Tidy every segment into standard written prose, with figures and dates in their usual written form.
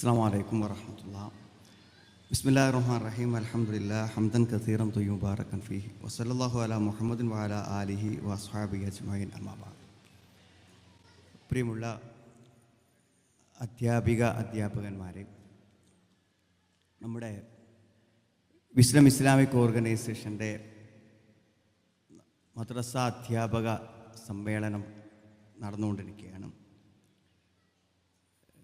അസ്സലാമു അലൈക്കും വറഹ്മത്തുള്ളാഹി. ബിസ്മില്ലാഹിർ റഹ്മാനിർ റഹീം. അൽഹംദുലില്ലാഹി ഹംദൻ കസീറൻ ത്വയ്യിബൻ മുബാറകൻ ഫീഹി വസല്ലല്ലാഹു അലാ മുഹമ്മദിൻ വഅലാ ആലിഹി വഅസ്ഹാബിഹി അജ്മഈൻ. അമ്മാ ബഅദ്. പ്രിയമുള്ള അധ്യാപകന്മാരെ, നമ്മുടെ വിസ്ഡം ഇസ്ലാമിക് ഓർഗനൈസേഷൻ്റെ മദ്രസ അധ്യാപക സമ്മേളനം നടന്നുകൊണ്ടിരിക്കുകയാണ്.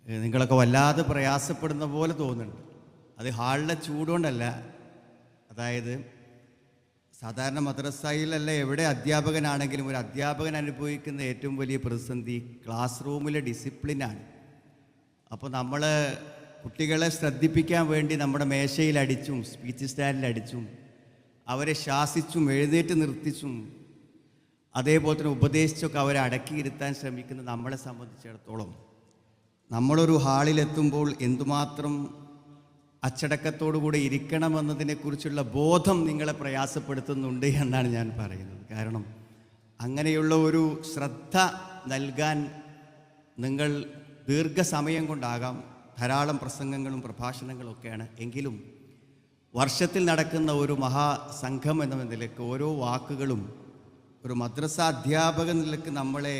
നിങ്ങളൊക്കെ വല്ലാതെ പ്രയാസപ്പെടുന്ന പോലെ തോന്നുന്നുണ്ട്. അത് ഹാളിലെ ചൂടുകൊണ്ടല്ല. അതായത് സാധാരണ മദ്രസയിലല്ല, എവിടെ അധ്യാപകനാണെങ്കിലും ഒരു അധ്യാപകൻ അനുഭവിക്കുന്ന ഏറ്റവും വലിയ പ്രതിസന്ധി ക്ലാസ് റൂമിലെ ഡിസിപ്ലിനാണ്. അപ്പോൾ നമ്മൾ കുട്ടികളെ ശ്രദ്ധിപ്പിക്കാൻ വേണ്ടി നമ്മുടെ മേശയിലടിച്ചും സ്പീച്ച് സ്റ്റാൻഡിലടിച്ചും അവരെ ശാസിച്ചും എഴുന്നേറ്റ് നിർത്തിച്ചും അതേപോലെ തന്നെ ഉപദേശിച്ചൊക്കെ അവരെ അടക്കിയിരുത്താൻ ശ്രമിക്കുന്ന നമ്മളെ സംബന്ധിച്ചിടത്തോളം നമ്മളൊരു ഹാളിലെത്തുമ്പോൾ എന്തുമാത്രം അച്ചടക്കത്തോടുകൂടി ഇരിക്കണമെന്നതിനെക്കുറിച്ചുള്ള ബോധം നിങ്ങളെ പ്രയാസപ്പെടുത്തുന്നുണ്ട് എന്നാണ് ഞാൻ പറയുന്നത്. കാരണം അങ്ങനെയുള്ള ഒരു ശ്രദ്ധ നൽകാൻ നിങ്ങൾ ദീർഘസമയം കൊണ്ടാകാം, ധാരാളം പ്രസംഗങ്ങളും പ്രഭാഷണങ്ങളും ഒക്കെയാണ്. എങ്കിലും വർഷത്തിൽ നടക്കുന്ന ഒരു മഹാസംഘം എന്ന നിലയ്ക്ക് ഓരോ വാക്കുകളും ഒരു മദ്രസ അധ്യാപക നിലയ്ക്ക് നമ്മളെ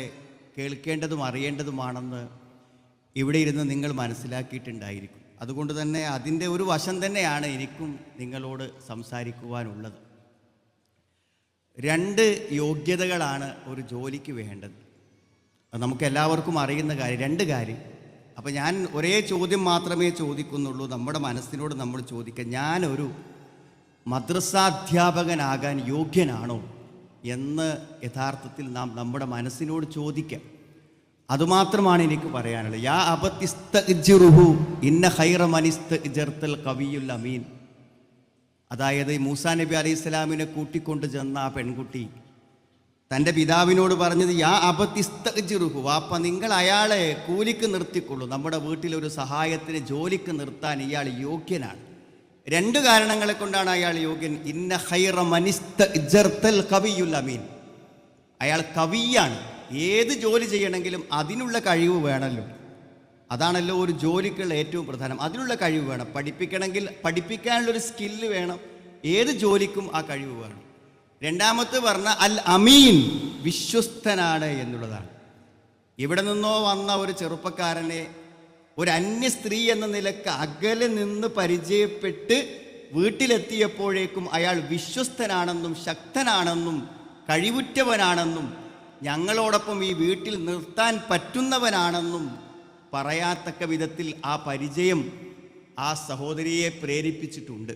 കേൾക്കേണ്ടതും അറിയേണ്ടതുമാണെന്ന് ഇവിടെ ഇരുന്ന് നിങ്ങൾ മനസ്സിലാക്കിയിട്ടുണ്ടായിരിക്കും. അതുകൊണ്ട് തന്നെ അതിൻ്റെ ഒരു വശം തന്നെയാണ് എനിക്കും നിങ്ങളോട് സംസാരിക്കുവാനുള്ളത്. 2 യോഗ്യതകളാണ് ഒരു ജോലിക്ക് വേണ്ടത്. അത് നമുക്കെല്ലാവർക്കും അറിയുന്ന കാര്യം. 2 കാര്യം. അപ്പോൾ ഞാൻ ഒരേ ചോദ്യം മാത്രമേ ചോദിക്കുന്നുള്ളൂ. നമ്മുടെ മനസ്സിനോട് നമ്മൾ ചോദിക്കുക, ഞാനൊരു മദ്രസാധ്യാപകനാകാൻ യോഗ്യനാണോ എന്ന് യഥാർത്ഥത്തിൽ നാം നമ്മുടെ മനസ്സിനോട് ചോദിക്കാം. അതുമാത്രമാണ് എനിക്ക് പറയാനുള്ളത്. യാ അബത്തിസ്തഅ്ജിറുഹു ഇന്ന ഖൈറ മനിസ്തഅ്ജർതൽ ഖവിയുൽ അമീൻ. അതായത് മൂസാ നബി അലൈഹി സ്വലാമിനെ കൂട്ടിക്കൊണ്ട് ചെന്ന ആ പെൺകുട്ടി തൻ്റെ പിതാവിനോട് പറഞ്ഞത്, യാ അബത്തിസ്തഅ്ജിറുഹു, വാപ്പ നിങ്ങൾ അയാളെ കൂലിക്ക് നിർത്തിക്കൊള്ളൂ, നമ്മുടെ വീട്ടിലൊരു സഹായത്തിന് ജോലിക്ക് നിർത്താൻ ഇയാൾ യോഗ്യനാണ്. 2 കാരണങ്ങളെ കൊണ്ടാണ് അയാൾ യോഗ്യൻ. ഇന്ന ഖൈറ മനിസ്തഅ്ജർതൽ ഖവിയുൽ അമീൻ, അയാൾ കവിയാണ്. ഏത് ജോലി ചെയ്യണമെങ്കിലും അതിനുള്ള കഴിവ് വേണമല്ലോ. അതാണല്ലോ ഒരു ജോലിക്കുള്ള ഏറ്റവും പ്രധാനം. അതിനുള്ള കഴിവ് വേണം. പഠിപ്പിക്കണമെങ്കിൽ പഠിപ്പിക്കാനുള്ളൊരു സ്കില്ല് വേണം. ഏത് ജോലിക്കും ആ കഴിവ് വേണം. 2ാമത്തെ പറഞ്ഞ അൽ അമീൻ, വിശ്വസ്തനാണ് എന്നുള്ളതാണ്. ഇവിടെ നിന്നോ വന്ന ഒരു ചെറുപ്പക്കാരനെ ഒരു അന്യ സ്ത്രീ എന്ന നിലക്ക് അകലെ നിന്ന് പരിചയപ്പെട്ട് വീട്ടിലെത്തിയപ്പോഴേക്കും അയാൾ വിശ്വസ്തനാണെന്നും ശക്തനാണെന്നും കഴിവുറ്റവനാണെന്നും ഞങ്ങളോടൊപ്പം ഈ വീട്ടിൽ നിർത്താൻ പറ്റുന്നവനാണെന്നും പറയത്തക്ക വിധത്തിൽ ആ പരിചയം ആ സഹോദരിയെ പ്രേരിപ്പിച്ചിട്ടുണ്ട്.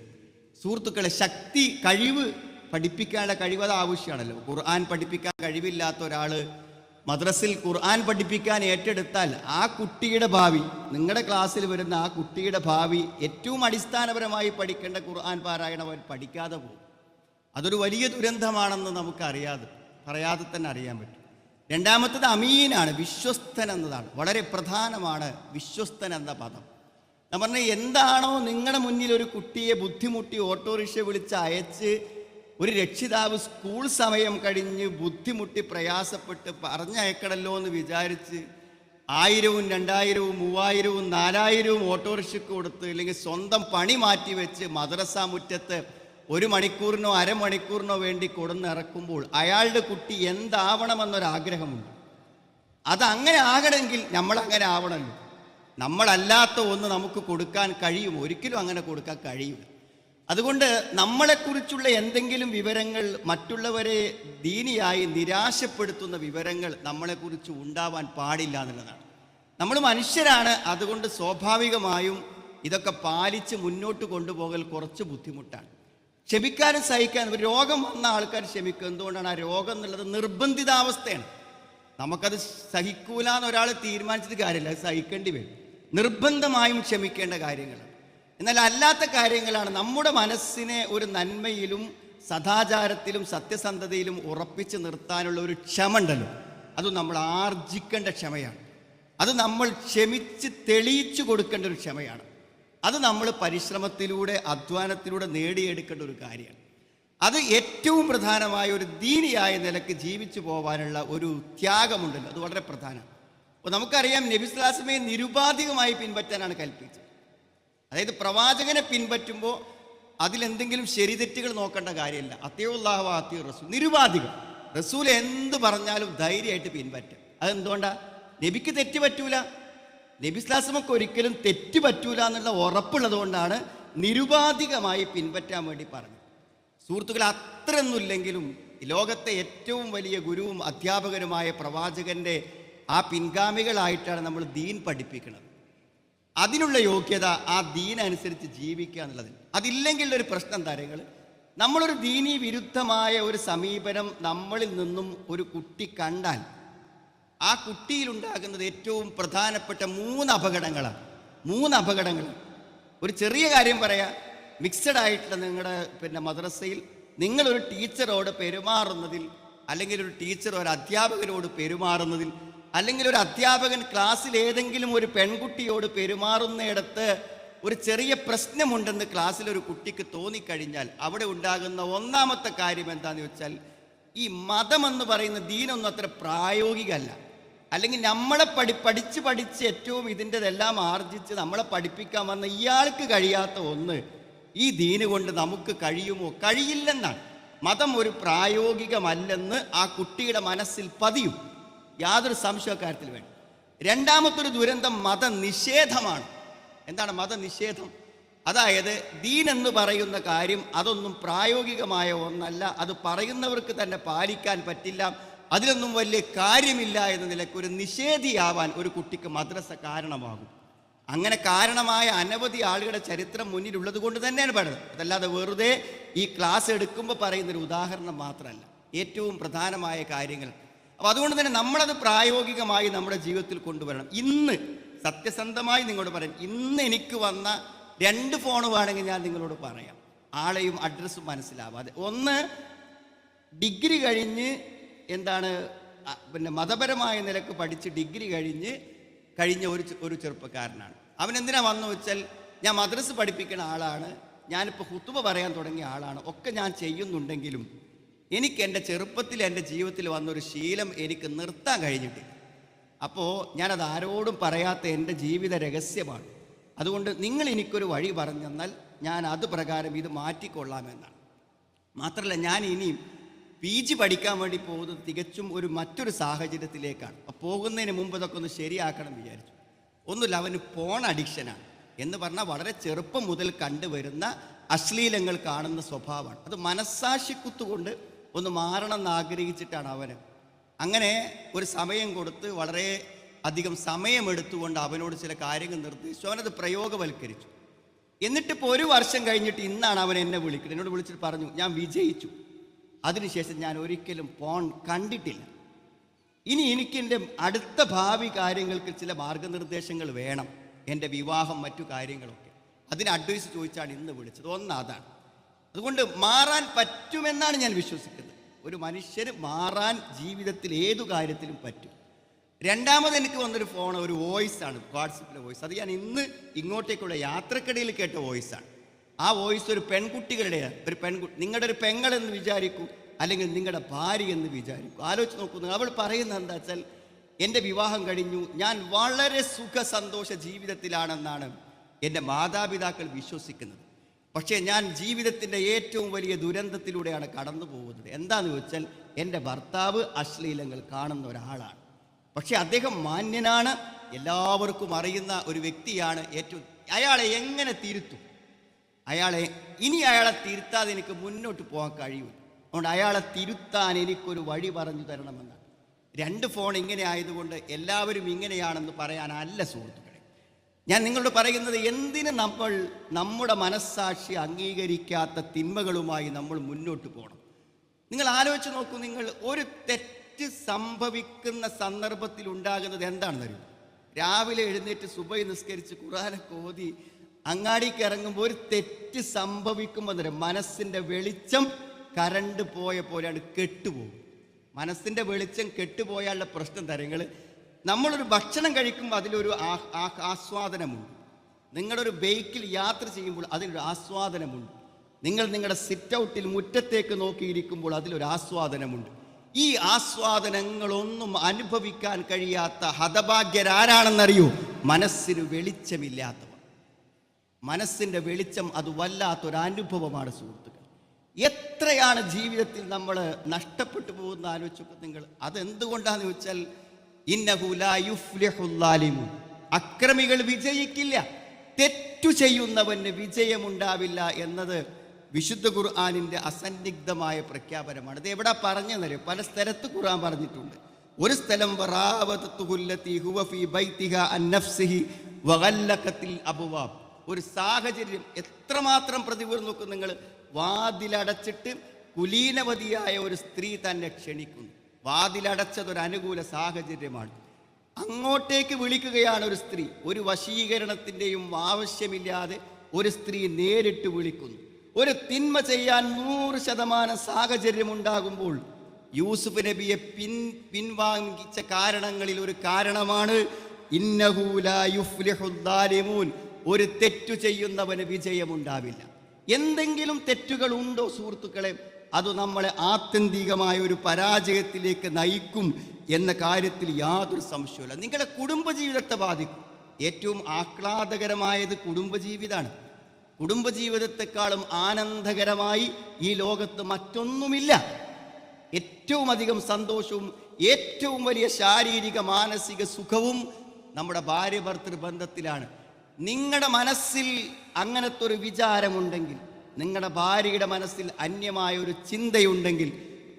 സുഹൃത്തുക്കളെ, ശക്തി, കഴിവ്, പഠിപ്പിക്കാനുള്ള കഴിവ് അത് ആവശ്യമാണല്ലോ. ഖുർആൻ പഠിപ്പിക്കാൻ കഴിവില്ലാത്ത ഒരാൾ മദ്രസിൽ ഖുർആൻ പഠിപ്പിക്കാൻ ഏറ്റെടുത്താൽ ആ കുട്ടിയുടെ ഭാവി, നിങ്ങളുടെ ക്ലാസ്സിൽ വരുന്ന ആ കുട്ടിയുടെ ഭാവി ഏറ്റവും അടിസ്ഥാനപരമായി പഠിക്കേണ്ട ഖുർആൻ പാരായണം അവർ പഠിക്കാതെ പോകും. അതൊരു വലിയ ദുരന്തമാണെന്ന് പറയാതെ തന്നെ അറിയാൻ പറ്റും. 2ാമത്തത് അമീനാണ്, വിശ്വസ്തൻ എന്നതാണ്. വളരെ പ്രധാനമാണ് വിശ്വസ്തൻ എന്ന പദം. ഞാൻ പറഞ്ഞ, എന്താണോ നിങ്ങളുടെ മുന്നിൽ ഒരു കുട്ടിയെ ബുദ്ധിമുട്ടി ഓട്ടോറിക്ഷ വിളിച്ച് അയച്ച് ഒരു രക്ഷിതാവ് സ്കൂൾ സമയം കഴിഞ്ഞ് ബുദ്ധിമുട്ടി പ്രയാസപ്പെട്ട് പറഞ്ഞയക്കണമല്ലോ എന്ന് വിചാരിച്ച് 1000, 2000, 3000, 4000 ഓട്ടോറിക്ഷയ്ക്ക് കൊടുത്ത്, അല്ലെങ്കിൽ സ്വന്തം പണി മാറ്റി വെച്ച് മദ്രസ മുറ്റത്ത് 1 മണിക്കൂറിനോ അരമണിക്കൂറിനോ വേണ്ടി കൊടുന്നിറക്കുമ്പോൾ അയാളുടെ കുട്ടി എന്താവണമെന്നൊരാഗ്രഹമുണ്ട്. അതങ്ങനെ ആകണമെങ്കിൽ നമ്മളങ്ങനെ ആവണമല്ലോ. നമ്മളല്ലാത്ത ഒന്ന് നമുക്ക് കൊടുക്കാൻ കഴിയും? ഒരിക്കലും അങ്ങനെ കൊടുക്കാൻ കഴിയില്ല. അതുകൊണ്ട് നമ്മളെക്കുറിച്ചുള്ള എന്തെങ്കിലും വിവരങ്ങൾ, മറ്റുള്ളവരെ ദീനിയായി നിരാശപ്പെടുത്തുന്ന വിവരങ്ങൾ നമ്മളെക്കുറിച്ച് ഉണ്ടാവാൻ പാടില്ല എന്നുള്ളതാണ്. നമ്മൾ മനുഷ്യരാണ്. അതുകൊണ്ട് സ്വാഭാവികമായും ഇതൊക്കെ പാലിച്ച് മുന്നോട്ട് കൊണ്ടുപോകൽ കുറച്ച് ബുദ്ധിമുട്ടാണ്. ക്ഷമിക്കാനും സഹിക്കാനും. ഒരു രോഗം വന്ന ആൾക്കാർ ക്ഷമിക്കും. എന്തുകൊണ്ടാണ്? ആ രോഗം എന്നുള്ളത് നിർബന്ധിതാവസ്ഥയാണ്. നമുക്കത് സഹിക്കൂല എന്നൊരാൾ തീരുമാനിച്ചിട്ട് കാര്യമില്ല, അത് സഹിക്കേണ്ടി വരും. നിർബന്ധമായും ക്ഷമിക്കേണ്ട കാര്യങ്ങളാണ്. എന്നാൽ അല്ലാത്ത കാര്യങ്ങളാണ് നമ്മുടെ മനസ്സിനെ ഒരു നന്മയിലും സദാചാരത്തിലും സത്യസന്ധതയിലും ഉറപ്പിച്ച് നിർത്താനുള്ള ഒരു ക്ഷമ ഉണ്ടല്ലോ, അത് നമ്മൾ ആർജിക്കേണ്ട ക്ഷമയാണ്. അത് നമ്മൾ ക്ഷമിച്ച് തെളിയിച്ചു കൊടുക്കേണ്ട ഒരു ക്ഷമയാണ്. അത് നമ്മൾ പരിശ്രമത്തിലൂടെ, അധ്വാനത്തിലൂടെ നേടിയെടുക്കേണ്ട ഒരു കാര്യമാണ്. അത് ഏറ്റവും പ്രധാനമായ ഒരു ദീനിയായ നിലക്ക് ജീവിച്ചു പോകാനുള്ള ഒരു ത്യാഗമുണ്ടല്ലോ, അത് വളരെ പ്രധാനമാണ്. അപ്പോൾ നമുക്കറിയാം, നബി സ്വല്ലല്ലാഹു അലൈഹി വസല്ലമയെ നിരുപാധികമായി പിൻപറ്റാനാണ് കൽപ്പിച്ചത്. അതായത് പ്രവാചകനെ പിൻപറ്റുമ്പോൾ അതിലെന്തെങ്കിലും ശരിതെറ്റുകൾ നോക്കേണ്ട കാര്യമില്ല. അത്തിയുള്ളാഹു അത്തിയു റസൂൽ, നിരുപാധികം റസൂൽ എന്ത് പറഞ്ഞാലും ധൈര്യമായിട്ട് പിൻപറ്റും. അതെന്തുകൊണ്ടാ? നബിക്ക് തെറ്റ് പറ്റൂല, നബി സ്ലാസ്മക്ക് ഒരിക്കലും തെറ്റ് പറ്റൂല എന്നുള്ള ഉറപ്പുള്ളത് കൊണ്ടാണ് നിരുപാധികമായി പിൻപറ്റാൻ വേണ്ടി പറഞ്ഞത്. സുഹൃത്തുക്കൾ, അത്രയൊന്നുമില്ലെങ്കിലും ലോകത്തെ ഏറ്റവും വലിയ ഗുരുവും അധ്യാപകനുമായ പ്രവാചകന്റെ ആ പിൻഗാമികളായിട്ടാണ് നമ്മൾ ദീൻ പഠിപ്പിക്കുന്നത്. അതിനുള്ള യോഗ്യത ആ ദീൻ അനുസരിച്ച് ജീവിക്കുക എന്നുള്ളതിൽ. അതില്ലെങ്കിൽ ഒരു പ്രശ്നം തരങ്ങൾ, നമ്മളൊരു ദീനീ വിരുദ്ധമായ ഒരു സമീപനം നമ്മളിൽ നിന്നും ഒരു കുട്ടി കണ്ടാൽ ആ കുട്ടിയിലുണ്ടാകുന്നത് ഏറ്റവും പ്രധാനപ്പെട്ട 3 അപകടങ്ങളാണ്. 3 അപകടങ്ങൾ. ഒരു ചെറിയ കാര്യം പറയാം. മിക്സഡ് ആയിട്ടുള്ള നിങ്ങളുടെ മദ്രസയിൽ നിങ്ങളൊരു ടീച്ചറോട് പെരുമാറുന്നതിൽ, അല്ലെങ്കിൽ ഒരു ടീച്ചർ ഒരു അധ്യാപകനോട് പെരുമാറുന്നതിൽ, അല്ലെങ്കിൽ ഒരു അധ്യാപകൻ ക്ലാസ്സിൽ ഏതെങ്കിലും ഒരു പെൺകുട്ടിയോട് പെരുമാറുന്നിടത്ത് ഒരു ചെറിയ പ്രശ്നമുണ്ടെന്ന് ക്ലാസ്സിലൊരു കുട്ടിക്ക് തോന്നിക്കഴിഞ്ഞാൽ അവിടെ ഉണ്ടാകുന്ന ഒന്നാമത്തെ കാര്യം എന്താണെന്ന് വെച്ചാൽ, ഈ മതമെന്ന് പറയുന്ന ദീനൊന്നും അത്ര പ്രായോഗികമല്ല. അല്ലെങ്കിൽ നമ്മളെ പഠിച്ച് ഏറ്റവും ഇതിൻ്റെതെല്ലാം ആർജിച്ച് നമ്മളെ പഠിപ്പിക്കാൻ വന്ന ഇയാൾക്ക് കഴിയാത്ത ഒന്ന് ഈ ദീന് കൊണ്ട് നമുക്ക് കഴിയുമോ? കഴിയില്ലെന്നാണ്. മതം ഒരു പ്രായോഗികമല്ലെന്ന് ആ കുട്ടിയുടെ മനസ്സിൽ പതിയും, യാതൊരു സംശയക്കാര്യത്തിൽ വേണ്ട. രണ്ടാമത്തൊരു ദുരന്തം മതനിഷേധമാണ്. എന്താണ് മതനിഷേധം? അതായത് ദീൻ എന്ന് പറയുന്ന കാര്യം അതൊന്നും പ്രായോഗികമായ ഒന്നല്ല, അത് പറയുന്നവർക്ക് തന്നെ പാലിക്കാൻ പറ്റില്ല, അതിലൊന്നും വലിയ കാര്യമില്ല എന്ന നിലയ്ക്ക് ഒരു നിഷേധിയാവാൻ ഒരു കുട്ടിക്ക് മദ്രസ കാരണമാകും. അങ്ങനെ കാരണമായ അനവധി ആളുകളുടെ ചരിത്രം മുന്നിലുള്ളത് കൊണ്ട് തന്നെയാണ് പറയുന്നത്. അതല്ലാതെ വെറുതെ ഈ ക്ലാസ് എടുക്കുമ്പോൾ പറയുന്നൊരു ഉദാഹരണം മാത്രമല്ല, ഏറ്റവും പ്രധാനമായ കാര്യങ്ങൾ. അപ്പോൾ അതുകൊണ്ട് തന്നെ നമ്മളത് പ്രായോഗികമായി നമ്മുടെ ജീവിതത്തിൽ കൊണ്ടുവരണം. ഇന്ന് സത്യസന്ധമായി നിങ്ങളോട് പറയാം, ഇന്ന് എനിക്ക് വന്ന 2 ഫോൺ വേണമെങ്കിൽ ഞാൻ നിങ്ങളോട് പറയാം, ആളെയും അഡ്രസ്സും മനസ്സിലാവാതെ. ഒന്ന്, ഡിഗ്രി കഴിഞ്ഞ് മതപരമായ നിലക്ക് പഠിച്ച് ഡിഗ്രി കഴിഞ്ഞ ഒരു ചെറുപ്പക്കാരനാണ്. അവൻ എന്തിനാ വന്നു വെച്ചാൽ, ഞാൻ മദ്രസ് പഠിപ്പിക്കുന്ന ആളാണ്, ഞാനിപ്പോൾ ഹുത്തുബ പറയാൻ തുടങ്ങിയ ആളാണ്, ഒക്കെ ഞാൻ ചെയ്യുന്നുണ്ടെങ്കിലും എനിക്ക് എൻ്റെ ചെറുപ്പത്തിൽ എൻ്റെ ജീവിതത്തിൽ വന്നൊരു ശീലം എനിക്ക് നിർത്താൻ കഴിഞ്ഞിട്ടില്ല. അപ്പോൾ ഞാനത് ആരോടും പറയാത്ത എൻ്റെ ജീവിത രഹസ്യമാണ്. അതുകൊണ്ട് നിങ്ങൾ എനിക്കൊരു വഴി പറഞ്ഞു തന്നാൽ ഞാൻ അത് പ്രകാരം ഇത് മാറ്റിക്കൊള്ളാമെന്നാണ്. മാത്രമല്ല, ഞാൻ ഇനിയും PG പഠിക്കാൻ വേണ്ടി പോകുന്നത് തികച്ചും മറ്റൊരു സാഹചര്യത്തിലേക്കാണ്. പോകുന്നതിന് മുമ്പ് ഇതൊക്കെ ഒന്ന് ശരിയാക്കണം വിചാരിച്ചു. ഒന്നുമില്ല, അവന് ഫോൺ അഡിക്ഷനാണ്. എന്ന് പറഞ്ഞാൽ വളരെ ചെറുപ്പം മുതൽ കണ്ടുവരുന്ന അശ്ലീലങ്ങൾ കാണുന്ന സ്വഭാവമാണ്. അത് മനസ്സാക്ഷിക്കുത്തുകൊണ്ട് ഒന്ന് മാറണം എന്ന് ആഗ്രഹിച്ചിട്ടാണ് അവന്. അങ്ങനെ ഒരു സമയം കൊടുത്ത് വളരെ അധികം സമയമെടുത്തുകൊണ്ട് അവനോട് ചില കാര്യങ്ങൾ നിർദ്ദേശിച്ചു. അവനത് പ്രയോഗവൽക്കരിച്ചു. എന്നിട്ടിപ്പോൾ 1 വർഷം കഴിഞ്ഞിട്ട് ഇന്നാണ് അവൻ എന്നെ വിളിക്കുന്നത്. എന്നോട് വിളിച്ചിട്ട് പറഞ്ഞു, ഞാൻ വിജയിച്ചു, അതിനുശേഷം ഞാൻ ഒരിക്കലും ഫോൺ കണ്ടിട്ടില്ല. ഇനി എനിക്ക് എൻ്റെ അടുത്ത ഭാവി കാര്യങ്ങൾക്ക് ചില മാർഗനിർദ്ദേശങ്ങൾ വേണം, എൻ്റെ വിവാഹം മറ്റു കാര്യങ്ങളൊക്കെ. അതിന് അഡ്വൈസ് ചോദിച്ചാണ് ഇന്ന് വിളിച്ചത്. ഒന്ന് അതാണ്. അതുകൊണ്ട് മാറാൻ പറ്റുമെന്നാണ് ഞാൻ വിശ്വസിക്കുന്നത്. ഒരു മനുഷ്യന് മാറാൻ ജീവിതത്തിൽ ഏതു കാര്യത്തിലും പറ്റും. രണ്ടാമത് എനിക്ക് വന്നൊരു ഫോൺ, ഒരു വോയിസാണ്, വാട്സപ്പിലെ വോയിസ്. അത് ഞാൻ ഇന്ന് ഇങ്ങോട്ടേക്കുള്ള യാത്രക്കിടയിൽ കേട്ട വോയിസാണ്. ആ വോയിസ് ഒരു പെൺകുട്ടികളുടെ, നിങ്ങളുടെ ഒരു പെങ്ങളെന്ന് വിചാരിക്കൂ, അല്ലെങ്കിൽ നിങ്ങളുടെ ഭാര്യ എന്ന് വിചാരിക്കൂ. ആലോചിച്ച് നോക്കുന്നു. അവൾ പറയുന്നത് എന്താ വെച്ചാൽ, എൻ്റെ വിവാഹം കഴിഞ്ഞു, ഞാൻ വളരെ സുഖസന്തോഷ ജീവിതത്തിലാണെന്നാണ് എൻ്റെ മാതാപിതാക്കൾ വിശ്വസിക്കുന്നത്. പക്ഷേ ഞാൻ ജീവിതത്തിൻ്റെ ഏറ്റവും വലിയ ദുരന്തത്തിലൂടെയാണ് കടന്നു പോകുന്നത്. എന്താണെന്ന് വെച്ചാൽ, എൻ്റെ ഭർത്താവ് അശ്ലീലങ്ങൾ കാണുന്ന ഒരാളാണ്. പക്ഷെ അദ്ദേഹം മാന്യനാണ്, എല്ലാവർക്കും അറിയുന്ന ഒരു വ്യക്തിയാണ്. അയാളെ എങ്ങനെ തിരുത്തും? അയാളെ തിരുത്താതെ എനിക്ക് മുന്നോട്ട് പോകാൻ കഴിയില്ല. അതുകൊണ്ട് അയാളെ തിരുത്താൻ എനിക്കൊരു വഴി പറഞ്ഞു തരണമെന്നാണ്. 2 ഫോൺ ഇങ്ങനെ ആയതുകൊണ്ട് എല്ലാവരും ഇങ്ങനെയാണെന്ന് പറയാനല്ല സുഹൃത്തുക്കളെ. ഞാൻ നിങ്ങളോട് പറയുന്നത്, എന്തിന് നമ്മുടെ മനസ്സാക്ഷി അംഗീകരിക്കാത്ത തിന്മകളുമായി നമ്മൾ മുന്നോട്ട് പോകണം? നിങ്ങൾ ആലോചിച്ച് നോക്കൂ. നിങ്ങൾ ഒരു തെറ്റ് സംഭവിക്കുന്ന സന്ദർഭത്തിൽ ഉണ്ടാകുന്നത് എന്താണെന്ന് അറിയൂ. രാവിലെ എഴുന്നേറ്റ് സുബഹി നിസ്കരിച്ച് ഖുർആനൊക്കെ ഓതി അങ്ങാടിക്ക് ഇറങ്ങുമ്പോൾ ഒരു തെറ്റ് സംഭവിക്കുമ്പോൾ മനസ്സിൻ്റെ വെളിച്ചം കറണ്ട് പോയ പോലെയാണ് കെട്ടുപോകും. മനസ്സിൻ്റെ വെളിച്ചം കെട്ടുപോയാലുള്ള പ്രശ്നം തരങ്ങൾ, നമ്മളൊരു ഭക്ഷണം കഴിക്കുമ്പോൾ അതിലൊരു ആസ്വാദനമുണ്ട്. നിങ്ങളൊരു ബൈക്കിൽ യാത്ര ചെയ്യുമ്പോൾ അതിലൊരു ആസ്വാദനമുണ്ട്. നിങ്ങളുടെ സിറ്റ് ഔട്ടിൽ മുറ്റത്തേക്ക് നോക്കിയിരിക്കുമ്പോൾ അതിലൊരു ആസ്വാദനമുണ്ട്. ഈ ആസ്വാദനങ്ങളൊന്നും അനുഭവിക്കാൻ കഴിയാത്ത ഹതഭാഗ്യരാരാണെന്നറിയൂ? മനസ്സിന് വെളിച്ചമില്ലാത്തവർ. മനസ്സിൻ്റെ വെളിച്ചം അത് വല്ലാത്തൊരനുഭവമാണ് സുഹൃത്തുക്കൾ. എത്രയാണ് ജീവിതത്തിൽ നമ്മൾ നഷ്ടപ്പെട്ടു പോകുന്ന ആലോചിച്ചപ്പോൾ നിങ്ങൾ. അതെന്തുകൊണ്ടാന്ന് ചോദിച്ചാൽ ഇന്നഹു ലാ യുഫ്ലിഹുൽ ളാലിമൂൻ, അക്രമികൾ വിജയിക്കില്ല, തെറ്റു ചെയ്യുന്നവന് വിജയമുണ്ടാവില്ല എന്നത് വിശുദ്ധ ഖുർആനിൻ്റെ അസന്നിഗ്ധമായ പ്രഖ്യാപനമാണ്. ഇത് എവിടെ പറഞ്ഞെന്നറിയോ? പല സ്ഥലത്ത് ഖുർആൻ പറഞ്ഞിട്ടുണ്ട്. ഒരു സ്ഥലം വറാവത്തുഹുല്ലതി ഹുവ ഫീ ബൈതിഹാ അൻ നഫ്സിഹി വഗല്ലഖത്തിൽ അബ്വാബ്. ഒരു സാഹചര്യം എത്രമാത്രം പ്രതികൂലം നോക്കും നിങ്ങൾ. വാതിലടച്ചിട്ട് കുലീനവതിയായ ഒരു സ്ത്രീ തന്നെ ക്ഷണിക്കുന്നു. വാതിലടച്ചതൊരു അനുകൂല സാഹചര്യമാണ്. അങ്ങോട്ടേക്ക് വിളിക്കുകയാണ് ഒരു സ്ത്രീ. ഒരു വശീകരണത്തിൻ്റെയും ആവശ്യമില്ലാതെ ഒരു സ്ത്രീ നേരിട്ട് വിളിക്കുന്നു. ഒരു തിന്മ ചെയ്യാൻ 100% സാഹചര്യം ഉണ്ടാകുമ്പോൾ യൂസുഫ് നബിയെ പിൻവാങ്ങിച്ച കാരണങ്ങളിൽ ഒരു കാരണമാണ് ഇന്നഹു ലാ യുഫ്ലിഹുൽ ളാലിമൂൻ, ഒരു തെറ്റു ചെയ്യുന്നവന് വിജയമുണ്ടാവില്ല. എന്തെങ്കിലും തെറ്റുകൾ ഉണ്ടോ സുഹൃത്തുക്കളെ, അത് നമ്മളെ ആത്യന്തികമായ ഒരു പരാജയത്തിലേക്ക് നയിക്കും എന്ന കാര്യത്തിൽ യാതൊരു സംശയമില്ല. നിങ്ങളുടെ കുടുംബജീവിതത്തെ ബാധിക്കും. ഏറ്റവും ആഹ്ലാദകരമായത് കുടുംബജീവിതമാണ്. കുടുംബജീവിതത്തെക്കാളും ആനന്ദകരമായി ഈ ലോകത്ത് മറ്റൊന്നുമില്ല. ഏറ്റവും അധികം സന്തോഷവും ഏറ്റവും വലിയ ശാരീരിക മാനസിക സുഖവും നമ്മുടെ ഭാര്യ ഭർത്തൃ ബന്ധത്തിലാണ്. നിങ്ങളുടെ മനസ്സിൽ അങ്ങനത്തെ ഒരു വിചാരമുണ്ടെങ്കിൽ, നിങ്ങളുടെ ഭാര്യയുടെ മനസ്സിൽ അന്യമായ ഒരു ചിന്തയുണ്ടെങ്കിൽ,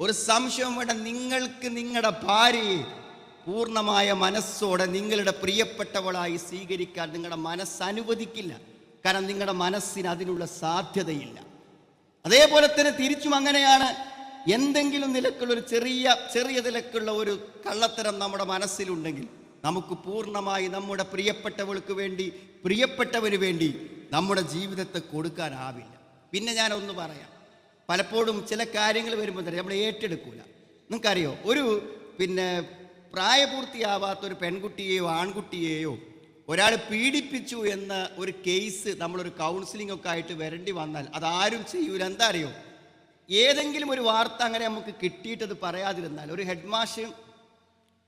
ഒരു സംശയം വേണ്ട, നിങ്ങൾക്ക് നിങ്ങളുടെ ഭാര്യയെ പൂർണ്ണമായ മനസ്സോടെ നിങ്ങളുടെ പ്രിയപ്പെട്ടവളായി സ്വീകരിക്കാൻ നിങ്ങളുടെ മനസ്സ് അനുവദിക്കില്ല. കാരണം നിങ്ങളുടെ മനസ്സിന് അതിനുള്ള സാധ്യതയില്ല. അതേപോലെ തന്നെ തിരിച്ചും അങ്ങനെയാണ്. എന്തെങ്കിലും നിലക്കുള്ള ഒരു ചെറിയ നിലക്കുള്ള ഒരു കള്ളത്തരം നമ്മുടെ മനസ്സിലുണ്ടെങ്കിൽ നമുക്ക് പൂർണ്ണമായി നമ്മുടെ പ്രിയപ്പെട്ടവൾക്ക് വേണ്ടി, പ്രിയപ്പെട്ടവന് വേണ്ടി നമ്മുടെ ജീവിതത്തെ കൊടുക്കാനാവില്ല. പിന്നെ ഞാനൊന്ന് പറയാം, പലപ്പോഴും ചില കാര്യങ്ങൾ വരുമ്പോൾ തന്നെ നമ്മൾ ഏറ്റെടുക്കൂല. നിങ്ങൾക്കറിയോ, ഒരു പ്രായപൂർത്തിയാവാത്തൊരു പെൺകുട്ടിയെയോ ആൺകുട്ടിയെയോ ഒരാൾ പീഡിപ്പിച്ചു എന്ന ഒരു കേസ് നമ്മളൊരു കൗൺസിലിംഗ് ഒക്കെ ആയിട്ട് വരേണ്ടി വന്നാൽ അതാരും ചെയ്യൂല. എന്താ അറിയോ, ഏതെങ്കിലും ഒരു വാർത്ത അങ്ങനെ നമുക്ക് കിട്ടിയിട്ടത് പറയാതിരുന്നാൽ, ഒരു ഹെഡ് മാഷ്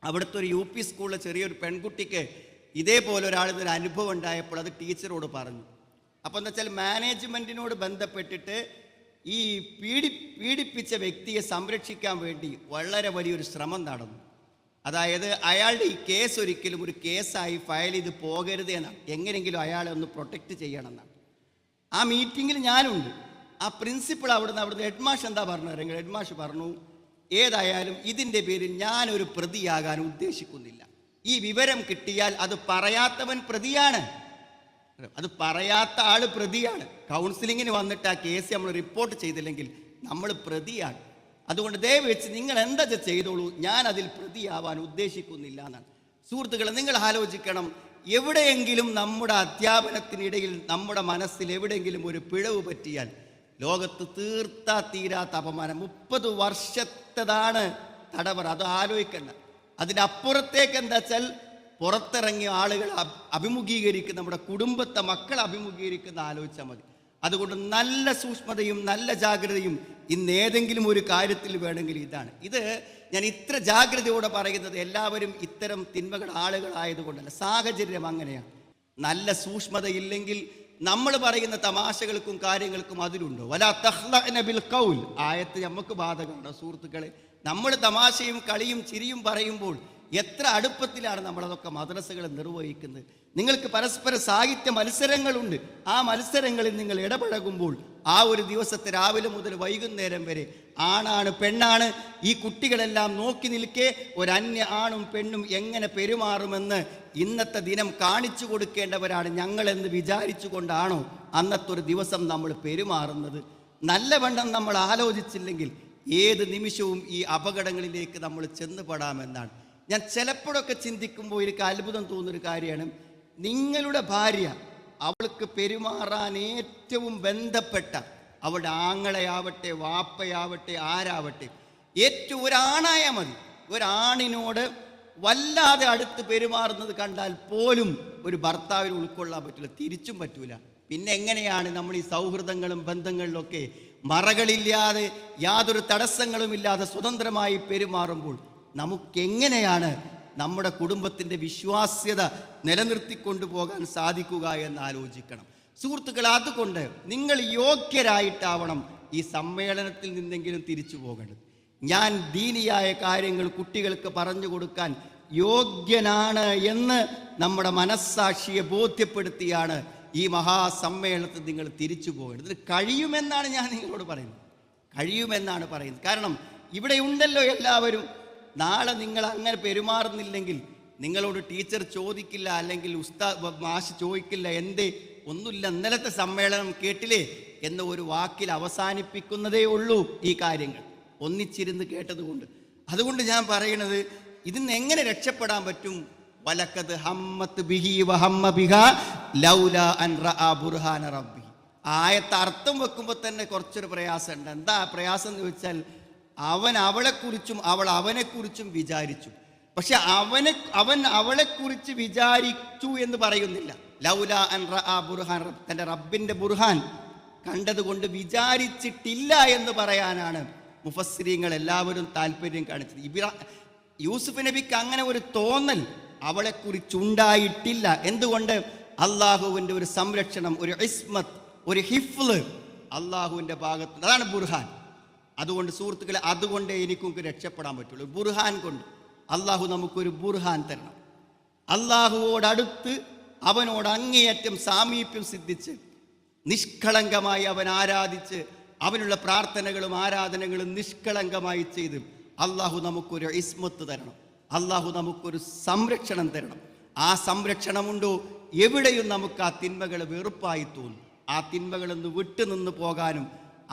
അവിടുത്തെ ഒരു UP സ്കൂളിലെ ചെറിയൊരു പെൺകുട്ടിക്ക് ഇതേപോലെ ഒരാളിതൊരു അനുഭവം ഉണ്ടായപ്പോൾ അത് ടീച്ചറോട് പറഞ്ഞു. അപ്പോൾ എന്താ വെച്ചാൽ മാനേജ്മെൻറ്റിനോട് ബന്ധപ്പെട്ടിട്ട് ഈ പീഡിപ്പിച്ച വ്യക്തിയെ സംരക്ഷിക്കാൻ വേണ്ടി വളരെ വലിയൊരു ശ്രമം നടന്നു. അതായത് അയാളുടെ ഈ കേസ് ഒരിക്കലും ഒരു കേസായി ഫയൽ ചെയ്ത് പോകരുത് എന്നാണ്. എങ്ങനെയെങ്കിലും അയാളെ ഒന്ന് പ്രൊട്ടക്റ്റ് ചെയ്യണം എന്നാണ്. ആ മീറ്റിങ്ങിൽ ഞാനുണ്ട്. ആ പ്രിൻസിപ്പൾ അവിടുന്ന് ഹെഡ് മാഷ് എന്താ പറഞ്ഞത്? ഹെഡ് മാഷ് പറഞ്ഞു, ഏതായാലും ഇതിൻ്റെ പേരിൽ ഞാനൊരു പ്രതിയാകാൻ ഉദ്ദേശിക്കുന്നില്ല. ഈ വിവരം കിട്ടിയാൽ അത് പറയാത്തവൻ പ്രതിയാണ്, അത് പറയാത്ത ആൾ പ്രതിയാണ്. കൗൺസിലിങ്ങിന് വന്നിട്ട് ആ കേസ് നമ്മൾ റിപ്പോർട്ട് ചെയ്തില്ലെങ്കിൽ നമ്മൾ പ്രതിയാണ്. അതുകൊണ്ട് ദയവ് വെച്ച് നിങ്ങൾ എന്താ ചെയ്തോളൂ, ഞാൻ അതിൽ പ്രതിയാവാൻ ഉദ്ദേശിക്കുന്നില്ല എന്നാണ്. സുഹൃത്തുക്കളെ, നിങ്ങൾ ആലോചിക്കണം, എവിടെയെങ്കിലും നമ്മുടെ അധ്യാപനത്തിനിടയിൽ നമ്മുടെ മനസ്സിൽ എവിടെയെങ്കിലും ഒരു പിഴവ് പറ്റിയാൽ ലോകത്ത് തീരാത്ത അപമാനം. 30 വർഷത്തേതാണ് തടവറ. അത് ആലോചിക്കണ്ട. അതിനപ്പുറത്തേക്ക് എന്താ വെച്ചാൽ പുറത്തിറങ്ങിയ ആളുകൾ അഭിമുഖീകരിക്കുന്ന, നമ്മുടെ കുടുംബത്തെ മക്കൾ അഭിമുഖീകരിക്കുന്ന ആലോചിച്ചാൽ മതി. അതുകൊണ്ട് നല്ല സൂക്ഷ്മതയും നല്ല ജാഗ്രതയും ഇന്ന് ഏതെങ്കിലും ഒരു കാര്യത്തിൽ വേണമെങ്കിൽ ഇതാണ്. ഇത് ഞാൻ ഇത്ര ജാഗ്രതയോടെ പറയുന്നത് എല്ലാവരും ഇത്തരം തിന്മകൾ ആളുകളായതുകൊണ്ടല്ല, സാഹചര്യം അങ്ങനെയാണ്. നല്ല സൂക്ഷ്മതയില്ലെങ്കിൽ നമ്മൾ പറയുന്ന തമാശകൾക്കും കാര്യങ്ങൾക്കും അതിലുണ്ടോ? വലാ തഖ്ലഅന ബിൽ ഖൗൽ ആയത്ത് നമുക്ക് ബാധകമാണ് സുഹൃത്തുക്കളെ. നമ്മൾ തമാശയും കളിയും ചിരിയും പറയുമ്പോൾ എത്ര അടുപ്പത്തിലാണ് നമ്മളതൊക്കെ മദ്രസകൾ നിർവഹിക്കുന്നത്. നിങ്ങൾക്ക് പരസ്പര സാഹിത്യ മത്സരങ്ങളുണ്ട്. ആ മത്സരങ്ങളിൽ നിങ്ങൾ ഇടപഴകുമ്പോൾ ആ ഒരു ദിവസത്തെ രാവിലെ മുതൽ വൈകുന്നേരം വരെ ആണാണ് പെണ്ണാണ് ഈ കുട്ടികളെല്ലാം നോക്കി നിൽക്കെ ഒരു അന്യ ആണും പെണ്ണും എങ്ങനെ പെരുമാറുമെന്ന് ഇന്നത്തെ ദിനം കാണിച്ചു കൊടുക്കേണ്ടവരാണ് ഞങ്ങളെന്ന് വിചാരിച്ചു കൊണ്ടാണോ അന്നത്തെ ഒരു ദിവസം നമ്മൾ പെരുമാറുന്നത്? നല്ലവണ്ണം നമ്മൾ ആലോചിച്ചില്ലെങ്കിൽ ഏത് നിമിഷവും ഈ അപകടങ്ങളിലേക്ക് നമ്മൾ ചെന്നുപെടാമെന്നാണ് ഞാൻ ചിലപ്പോഴൊക്കെ ചിന്തിക്കുമ്പോൾ എനിക്ക് അത്ഭുതം തോന്നുന്നൊരു കാര്യമാണ്. നിങ്ങളുടെ ഭാര്യ അവൾക്ക് പെരുമാറാൻ ഏറ്റവും ബന്ധപ്പെട്ട അവളുടെ ആങ്ങളയാവട്ടെ വാപ്പയാവട്ടെ ആരാവട്ടെ ഏറ്റവും ഒരാണായാൽ മതി, ഒരാണിനോട് വല്ലാതെ അടുത്ത് പെരുമാറുന്നത് കണ്ടാൽ പോലും ഒരു ഭർത്താവിന് ഉൾക്കൊള്ളാൻ പറ്റില്ല, തിരിച്ചും പറ്റൂല. പിന്നെ എങ്ങനെയാണ് നമ്മൾ ഈ സൗഹൃദങ്ങളും ബന്ധങ്ങളിലൊക്കെ മറകളില്ലാതെ യാതൊരു തടസ്സങ്ങളുമില്ലാതെ സ്വതന്ത്രമായി പെരുമാറുമ്പോൾ നമുക്കെങ്ങനെയാണ് നമ്മുടെ കുടുംബത്തിൻ്റെ വിശ്വാസ്യത നിലനിർത്തിക്കൊണ്ടു പോകാൻ സാധിക്കുക എന്ന് ആലോചിക്കണം. സുഹൃത്തുക്കളെ, അതുകൊണ്ട് നിങ്ങൾ യോഗ്യരായിട്ടാവണം ഈ സമ്മേളനത്തിൽ നിന്നെങ്കിലും തിരിച്ചു പോകേണ്ടത്. ഞാൻ ദീനിയായ കാര്യങ്ങൾ കുട്ടികൾക്ക് പറഞ്ഞു കൊടുക്കാൻ യോഗ്യനാണ് എന്ന് നമ്മുടെ മനസ്സാക്ഷിയെ ബോധ്യപ്പെടുത്തിയാണ് ഈ മഹാസമ്മേളനത്തിൽ നിങ്ങൾ തിരിച്ചു പോകേണ്ടത്. ഇത് കഴിയുമെന്നാണ് ഞാൻ നിങ്ങളോട് പറയുന്നത്, കഴിയുമെന്നാണ് പറയുന്നത്. കാരണം ഇവിടെ ഉണ്ടല്ലോ എല്ലാവരും. നാളെ നിങ്ങൾ അങ്ങനെ പെരുമാറുന്നില്ലെങ്കിൽ നിങ്ങളോട് ടീച്ചർ ചോദിക്കില്ല, അല്ലെങ്കിൽ മാഷ് ചോദിക്കില്ല, എന്തേ ഒന്നുമില്ല, ഇന്നലത്തെ സമ്മേളനം കേട്ടില്ലേ എന്ന ഒരു വാക്കിൽ അവസാനിപ്പിക്കുന്നതേ ഉള്ളൂ ഈ കാര്യങ്ങൾ, ഒന്നിച്ചിരുന്ന് കേട്ടതുകൊണ്ട്. അതുകൊണ്ട് ഞാൻ പറയണത്, ഇതിന്ന് എങ്ങനെ രക്ഷപ്പെടാൻ പറ്റും? വലക്കത് ഹമ്മത്ത് ബിഹി വഹമ്മ ബിഹാ ലൗലാ അൻ റഅ ബുർഹാന റബ്ബി. ആയത്ത് അർത്ഥം വെക്കുമ്പോൾ തന്നെ കുറച്ചൊരു പ്രയാസമുണ്ട്. എന്താ പ്രയാസം എന്ന് വെച്ചാൽ, അവൻ അവളെക്കുറിച്ചും അവൾ അവനെക്കുറിച്ചും വിചാരിച്ചു. പക്ഷെ അവൻ അവളെക്കുറിച്ച് വിചാരിച്ചു എന്ന് പറയുന്നില്ല. ലൗലാ അൻ റഅ ബുർഹാൻ, തൻ്റെ റബ്ബിൻ്റെ ബുർഹാൻ കണ്ടതുകൊണ്ട് വിചാരിച്ചിട്ടില്ല എന്ന് പറയാനാണ് മുഫസ്സിരീങ്ങൾ എല്ലാവരും താല്പര്യം കാണിച്ചത്. യൂസുഫ് നബിക്ക് അങ്ങനെ ഒരു തോന്നൽ അവളെക്കുറിച്ചുണ്ടായിട്ടില്ല. എന്തുകൊണ്ട്? അള്ളാഹുവിൻ്റെ ഒരു സംരക്ഷണം, ഒരു ഇസ്മത്ത്, ഒരു ഹിഫ്ള് അള്ളാഹുവിൻ്റെ ഭാഗത്ത്, അതാണ് ബുർഹാൻ. അതുകൊണ്ട് സുഹൃത്തുക്കളെ, അതുകൊണ്ടേ എനിക്കും രക്ഷപ്പെടാൻ പറ്റുള്ളൂ. ബുർഹാൻ കൊണ്ട് അള്ളാഹു നമുക്കൊരു ബുർഹാൻ തരണം. അള്ളാഹുവോടടുത്ത് അവനോട് അങ്ങേയറ്റം സാമീപ്യം സിദ്ധിച്ച് നിഷ്കളങ്കമായി അവൻ ആരാധിച്ച് അവനുള്ള പ്രാർത്ഥനകളും ആരാധനകളും നിഷ്കളങ്കമായി ചെയ്ത് അള്ളാഹു നമുക്കൊരു ഇസ്മത്ത് തരണം, അള്ളാഹു നമുക്കൊരു സംരക്ഷണം തരണം. ആ സംരക്ഷണമുണ്ടോ എവിടെയും നമുക്ക് ആ തിന്മകൾ വെറുപ്പായി തോന്നും. ആ തിന്മകളിൽ നിന്ന് വിട്ടുനിന്ന് പോകാനും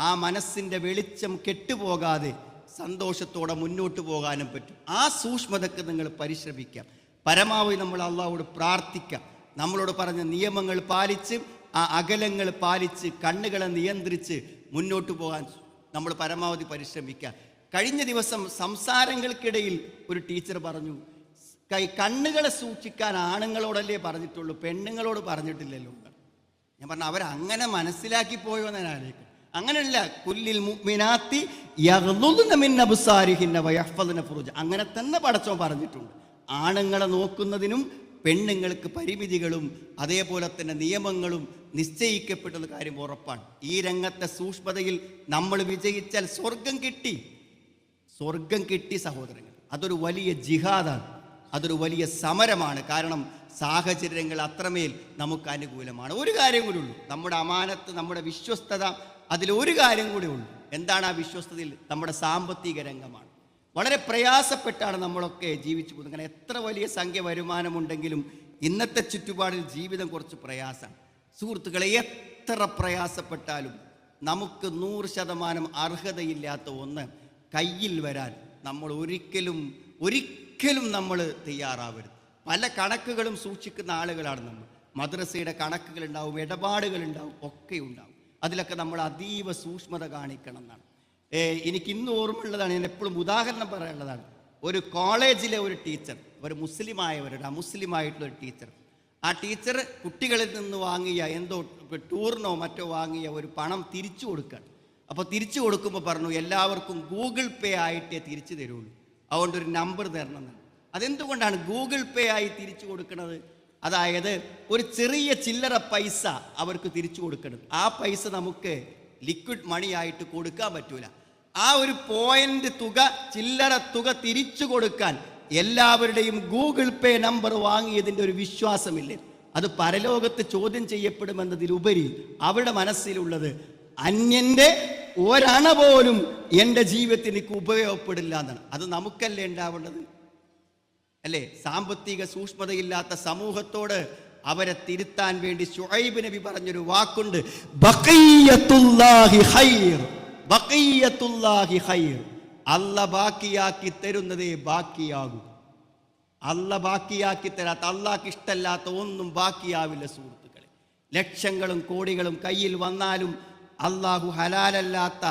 ആ മനസ്സിൻ്റെ വെളിച്ചം കെട്ടുപോകാതെ സന്തോഷത്തോടെ മുന്നോട്ട് പോകാനും പറ്റും. ആ സൂക്ഷ്മതക്ക് നിങ്ങൾ പരിശ്രമിക്കാം. പരമാവധി നമ്മൾ അള്ളാഹുവോട് പ്രാർത്ഥിക്കാം. നമ്മളോട് പറഞ്ഞ നിയമങ്ങൾ പാലിച്ച്, ആ അകലങ്ങൾ പാലിച്ച്, കണ്ണുകളെ നിയന്ത്രിച്ച് മുന്നോട്ട് പോകാൻ നമ്മൾ പരമാവധി പരിശ്രമിക്കാം. കഴിഞ്ഞ ദിവസം സംസാരങ്ങൾക്കിടയിൽ ഒരു ടീച്ചർ പറഞ്ഞു, കണ്ണുകളെ സൂക്ഷിക്കാൻ ആണുങ്ങളോടല്ലേ പറഞ്ഞിട്ടുള്ളൂ, പെണ്ണുങ്ങളോട് പറഞ്ഞിട്ടില്ലല്ലോ. ഞാൻ പറഞ്ഞു, അവരങ്ങനെ മനസ്സിലാക്കി പോയോ എന്ന് ഞാൻ ആലോചിക്കും. അങ്ങനെയല്ല, കുല്ലിൽ മുഅ്മിനാത്തി യഗ്ളുദ്ന മിൻ അബ്സാരിഹിന്ന വയഹ്ഫദ്ന ഫുറൂജ, അങ്ങനെ തന്നെ പടച്ചോൻ പറഞ്ഞിട്ടുണ്ട്. ആണുങ്ങളെ നോക്കുന്നതിനും പെണ്ണുങ്ങൾക്ക് പരിമിതികളും അതേപോലെ തന്നെ നിയമങ്ങളും നിശ്ചയിക്കപ്പെട്ടെന്ന കാര്യം ഉറപ്പാണ്. ഈ രംഗത്തെ സൂക്ഷ്മതയിൽ നമ്മൾ വിജയിച്ചാൽ സ്വർഗം കിട്ടി, സ്വർഗം കിട്ടി സഹോദരങ്ങൾ. അതൊരു വലിയ ജിഹാദാണ്, അതൊരു വലിയ സമരമാണ്. കാരണം സാഹചര്യങ്ങൾ അത്രമേൽ നമുക്ക് അനുകൂലമാണ്. ഒരു കാര്യം കൂടി ഉള്ളൂ, നമ്മുടെ അമാനത്ത്, നമ്മുടെ വിശ്വസ്തത, അതിലൊരു കാര്യം കൂടി ഉള്ളൂ. എന്താണ് ആ വിശ്വസ്തതയിൽ? നമ്മുടെ സാമ്പത്തിക രംഗമാണ്. വളരെ പ്രയാസപ്പെട്ടാണ് നമ്മളൊക്കെ ജീവിച്ചു പോകുന്നത്. കാരണം എത്ര വലിയ സംഖ്യ വരുമാനമുണ്ടെങ്കിലും ഇന്നത്തെ ചുറ്റുപാടിൽ ജീവിതം കുറച്ച് പ്രയാസമാണ്. സുഹൃത്തുക്കളെ, എത്ര പ്രയാസപ്പെട്ടാലും നമുക്ക് 100% അർഹതയില്ലാത്ത ഒന്ന് കയ്യിൽ വരാൻ നമ്മൾ ഒരിക്കലും നമ്മൾ തയ്യാറാവരുത്. പല കണക്കുകളും സൂക്ഷിക്കുന്ന ആളുകളാണ് നമ്മൾ. മദ്രസയുടെ കണക്കുകളുണ്ടാവും, ഇടപാടുകളുണ്ടാവും, ഒക്കെ ഉണ്ടാവും. അതിലൊക്കെ നമ്മൾ അതീവ സൂക്ഷ്മത കാണിക്കണം എന്നാണ്. എനിക്ക് ഇന്ന് ഓർമ്മയുള്ളതാണ്, ഞാൻ എപ്പോഴും ഉദാഹരണം പറയാനുള്ളതാണ്. ഒരു കോളേജിലെ ഒരു ടീച്ചർ, ഒരു അമുസ്ലിമായിട്ടുള്ളൊരു ടീച്ചർ, ആ ടീച്ചർ കുട്ടികളിൽ നിന്ന് വാങ്ങിയ എന്തോ ടൂറിനോ മറ്റോ വാങ്ങിയ ഒരു പണം തിരിച്ചു കൊടുക്കുകയാണ്. അപ്പോൾ തിരിച്ചു കൊടുക്കുമ്പോൾ പറഞ്ഞു, എല്ലാവർക്കും ഗൂഗിൾ പേ ആയിട്ടേ തിരിച്ചു തരുള്ളൂ, അതുകൊണ്ടൊരു നമ്പർ തരണം എന്നാണ്. അതെന്തുകൊണ്ടാണ് ഗൂഗിൾ പേ ആയി തിരിച്ചു കൊടുക്കുന്നത്? അതായത് ഒരു ചെറിയ ചില്ലറ പൈസ അവർക്ക് തിരിച്ചു കൊടുക്കണം. ആ പൈസ നമുക്ക് ലിക്വിഡ് മണി ആയിട്ട് കൊടുക്കാൻ പറ്റൂല. ആ ഒരു പോയിന്റ് തുക, ചില്ലറ തുക തിരിച്ചു കൊടുക്കാൻ എല്ലാവരുടെയും ഗൂഗിൾ പേ നമ്പർ വാങ്ങിയതിൻ്റെ ഒരു വിശ്വാസമില്ലേ? അത് പരലോകത്ത് ചോദ്യം ചെയ്യപ്പെടുമെന്നതിലുപരി അവരുടെ മനസ്സിലുള്ളത് അന്യൻ്റെ ഒരണ പോലും എൻ്റെ ജീവിതത്തിൽ എനിക്ക് ഉപയോഗപ്പെടില്ല എന്നാണ്. അത് നമുക്കല്ലേ ഉണ്ടാവേണ്ടത്, അല്ലേ? സാമ്പത്തിക സൂക്ഷ്മതയില്ലാത്ത സമൂഹത്തോട് അവരെ തിരുത്താൻ വേണ്ടി ശുഐബ് നബി പറഞ്ഞൊരു വാക്കുണ്ട്, ബഖിയത്തുല്ലാഹി ഖൈർ, ബഖിയത്തുല്ലാഹി ഖൈർ. അല്ല ബാക്കിയാക്കി തരുന്നതേ ബാക്കിയാകും. അല്ല ബാക്കിയാക്കി തരാത്ത, അള്ളാഹ്ക്ക് ഇഷ്ടമല്ലാത്ത ഒന്നും ബാക്കിയാവില്ല സുഹൃത്തുക്കളെ. ലക്ഷങ്ങളും കോടികളും കയ്യിൽ വന്നാലും അള്ളാഹു ഹലാലല്ലാത്ത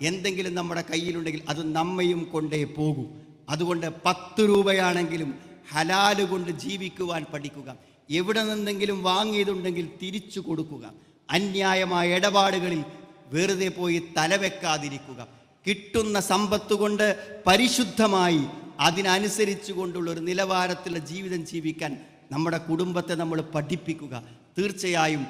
എന്തെങ്കിലും നമ്മുടെ കയ്യിലുണ്ടെങ്കിൽ അത് നമ്മയും കൊണ്ടേ പോകും. അതുകൊണ്ട് 10 രൂപയാണെങ്കിലും ഹലാല് കൊണ്ട് ജീവിക്കുവാൻ പഠിക്കുക. എവിടെ നിന്നെങ്കിലും വാങ്ങിയതുണ്ടെങ്കിൽ തിരിച്ചു കൊടുക്കുക. അന്യായമായ ഇടപാടുകളിൽ വെറുതെ പോയി തലവെക്കാതിരിക്കുക. കിട്ടുന്ന സമ്പത്ത് കൊണ്ട് പരിശുദ്ധമായി അതിനനുസരിച്ചു കൊണ്ടുള്ള ഒരു നിലവാരത്തിലുള്ള ജീവിതം ജീവിക്കാൻ നമ്മുടെ കുടുംബത്തെ നമ്മൾ പഠിപ്പിക്കുക. തീർച്ചയായും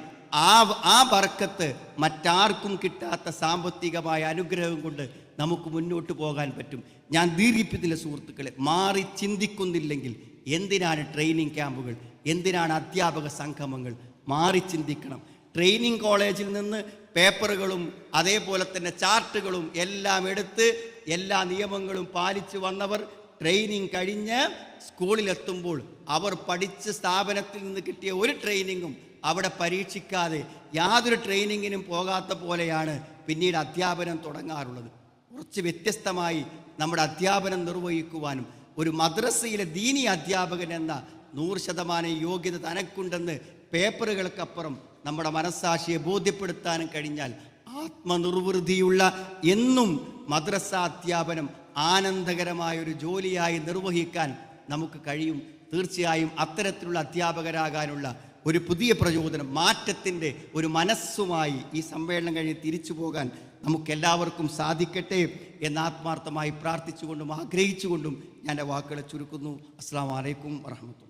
ആ ബർക്കത്ത് മറ്റാർക്കും കിട്ടാത്ത സാമ്പത്തികമായ അനുഗ്രഹം കൊണ്ട് നമുക്ക് മുന്നോട്ട് പോകാൻ പറ്റും. ഞാൻ ദീർഘിപ്പിച്ചില്ല സുഹൃത്തുക്കളെ, മാറി ചിന്തിക്കുന്നില്ലെങ്കിൽ എന്തിനാണ് ട്രെയിനിങ് ക്യാമ്പുകൾ, എന്തിനാണ് അധ്യാപക സംഗമങ്ങൾ? മാറി ചിന്തിക്കണം. ട്രെയിനിങ് കോളേജിൽ നിന്ന് പേപ്പറുകളും അതേപോലെ തന്നെ ചാർട്ടുകളും എല്ലാം എടുത്ത് എല്ലാ നിയമങ്ങളും പാലിച്ചു വന്നവർ ട്രെയിനിങ് കഴിഞ്ഞ് സ്കൂളിലെത്തുമ്പോൾ അവർ പഠിച്ച സ്ഥാപനത്തിൽ നിന്ന് കിട്ടിയ ഒരു ട്രെയിനിങ്ങും അവിടെ പരീക്ഷിക്കാതെ യാതൊരു ട്രെയിനിങ്ങിനും പോകാത്ത പോലെയാണ് പിന്നീട് അധ്യാപനം തുടങ്ങാറുള്ളത്. കുറച്ച് വ്യത്യസ്തമായി നമ്മുടെ അധ്യാപനം നിർവഹിക്കുവാനും ഒരു മദ്രസയിലെ ദീനി അധ്യാപകൻ എന്ന 100% യോഗ്യത തനക്കുണ്ടെന്ന് പേപ്പറുകൾക്കപ്പുറം നമ്മുടെ മനസ്സാക്ഷിയെ ബോധ്യപ്പെടുത്താനും കഴിഞ്ഞാൽ ആത്മനിർവൃതിയുള്ള എന്നും മദ്രസ അധ്യാപനം ആനന്ദകരമായൊരു ജോലിയായി നിർവഹിക്കാൻ നമുക്ക് കഴിയും. തീർച്ചയായും അത്തരത്തിലുള്ള അധ്യാപകരാകാനുള്ള ഒരു പുതിയ പ്രചോദനം, മാറ്റത്തിൻ്റെ ഒരു മനസ്സുമായി ഈ സമ്മേളനം കഴിഞ്ഞ് തിരിച്ചു പോകാൻ നമുക്കെല്ലാവർക്കും സാധിക്കട്ടെ എന്ന് ആത്മാർത്ഥമായി പ്രാർത്ഥിച്ചുകൊണ്ടും ആഗ്രഹിച്ചുകൊണ്ടും ഞാൻ വാക്കുകളെ ചുരുക്കുന്നു. അസ്സലാമു അലൈക്കും വറഹ്മത്തുള്ളാഹി.